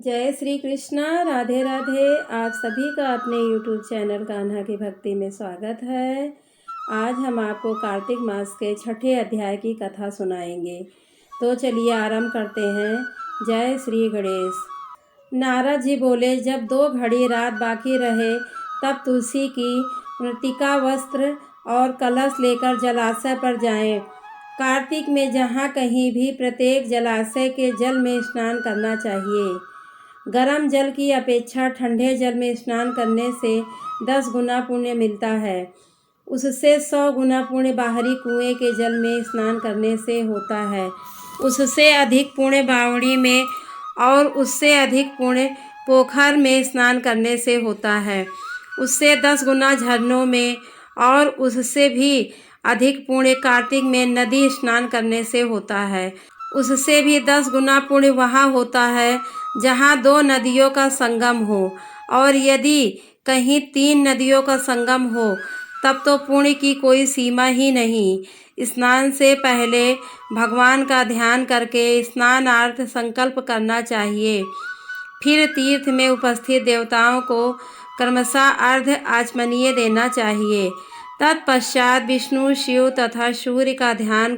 जय श्री कृष्णा, राधे राधे। आप सभी का अपने YouTube चैनल कान्हा की भक्ति में स्वागत है। आज हम आपको कार्तिक मास के छठे अध्याय की कथा सुनाएंगे। तो चलिए आरंभ करते हैं। जय श्री गणेश। नारद जी बोले, जब 2 घड़ी रात बाकी रहे तब तुलसी की मृतिका वस्त्र और कलश लेकर जलाशय पर जाएं। कार्तिक में जहाँ कहीं भी प्रत्येक जलाशय के जल में स्नान करना चाहिए। गर्म जल की अपेक्षा ठंडे जल में स्नान करने से 10 गुना पुण्य मिलता है। उससे 100 गुना पुण्य बाहरी कुएं के जल में स्नान करने से होता है। उससे अधिक पुण्य बावड़ी में और उससे अधिक पुण्य पोखर में स्नान करने से होता है। उससे 10 गुना झरनों में और उससे भी अधिक पुण्य कार्तिक में नदी स्नान करने से होता है। उससे भी 10 गुना पुण्य वहाँ होता है जहाँ 2 नदियों का संगम हो, और यदि कहीं 3 नदियों का संगम हो तब तो पुण्य की कोई सीमा ही नहीं। स्नान से पहले भगवान का ध्यान करके स्नानार्थ संकल्प करना चाहिए। फिर तीर्थ में उपस्थित देवताओं को क्रमशः अर्घ्य आचमनीय देना चाहिए। तत्पश्चात विष्णु, शिव तथा सूर्य का ध्यान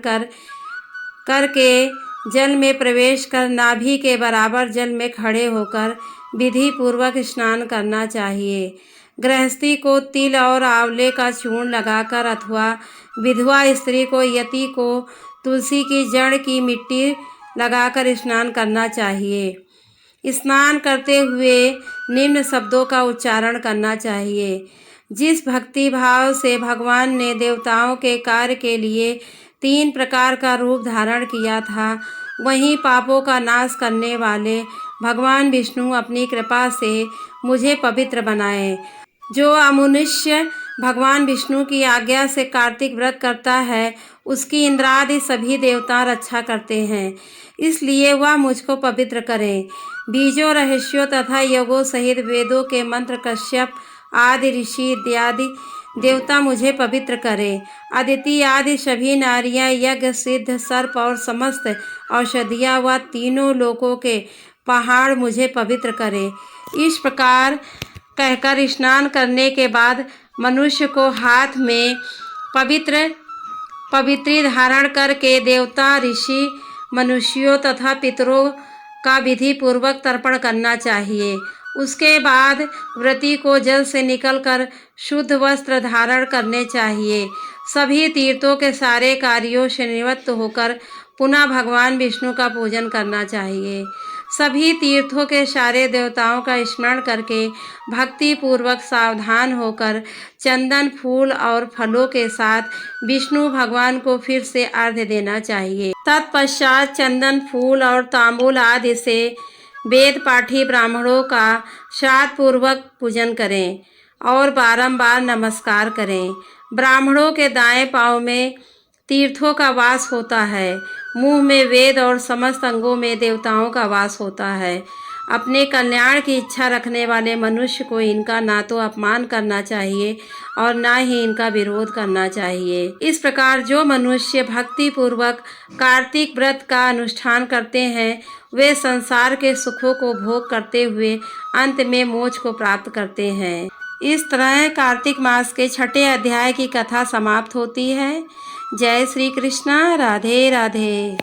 करके जल में प्रवेश कर नाभि के बराबर जल में खड़े होकर विधि पूर्वक स्नान करना चाहिए। गृहस्थी को तिल और आंवले का चूर्ण लगाकर अथवा विधवा स्त्री को यति को तुलसी की जड़ की मिट्टी लगाकर स्नान करना चाहिए। स्नान करते हुए निम्न शब्दों का उच्चारण करना चाहिए। जिस भक्ति भाव से भगवान ने देवताओं के कार्य के लिए 3 प्रकार का रूप धारण किया था, वहीं पापों का नाश करने वाले भगवान विष्णु अपनी कृपा से मुझे पवित्र बनाए। जो अमनुष्य भगवान विष्णु की आज्ञा से कार्तिक व्रत करता है, उसकी इंद्रादि सभी देवता रक्षा करते हैं, इसलिए वह मुझको पवित्र करें। बीजों, रहस्यों तथा योगों सहित वेदों के मंत्र कश्यप आदि ऋषि इत्यादि देवता मुझे पवित्र करें। अदिति आदि सभी नारियां, यज्ञ, सिद्ध, सर्प और समस्त औषधियां व तीनों लोकों के पहाड़ मुझे पवित्र करें। इस प्रकार कहकर स्नान करने के बाद मनुष्य को हाथ में पवित्री धारण करके देवता, ऋषि, मनुष्यों तथा पितरों का विधि पूर्वक तर्पण करना चाहिए। उसके बाद व्रती को जल से निकलकर शुद्ध वस्त्र धारण करने चाहिए। सभी तीर्थों के सारे कार्यों से निवृत्त होकर पुनः भगवान विष्णु का पूजन करना चाहिए। सभी तीर्थों के सारे देवताओं का स्मरण करके भक्ति पूर्वक सावधान होकर चंदन, फूल और फलों के साथ विष्णु भगवान को फिर से अर्घ्य देना चाहिए। तत्पश्चात चंदन, फूल और तांबूल आदि से वेद पाठी ब्राह्मणों का श्रद्धा पूर्वक पूजन करें और बारंबार नमस्कार करें। ब्राह्मणों के दाएं पांव में तीर्थों का वास होता है, मुंह में वेद और समस्त अंगों में देवताओं का वास होता है। अपने कल्याण की इच्छा रखने वाले मनुष्य को इनका ना तो अपमान करना चाहिए और ना ही इनका विरोध करना चाहिए। इस प्रकार जो मनुष्य भक्ति पूर्वक कार्तिक व्रत का अनुष्ठान करते हैं, वे संसार के सुखों को भोग करते हुए अंत में मोक्ष को प्राप्त करते हैं। इस तरह कार्तिक मास के छठे अध्याय की कथा समाप्त होती है। जय श्री कृष्णा, राधे राधे।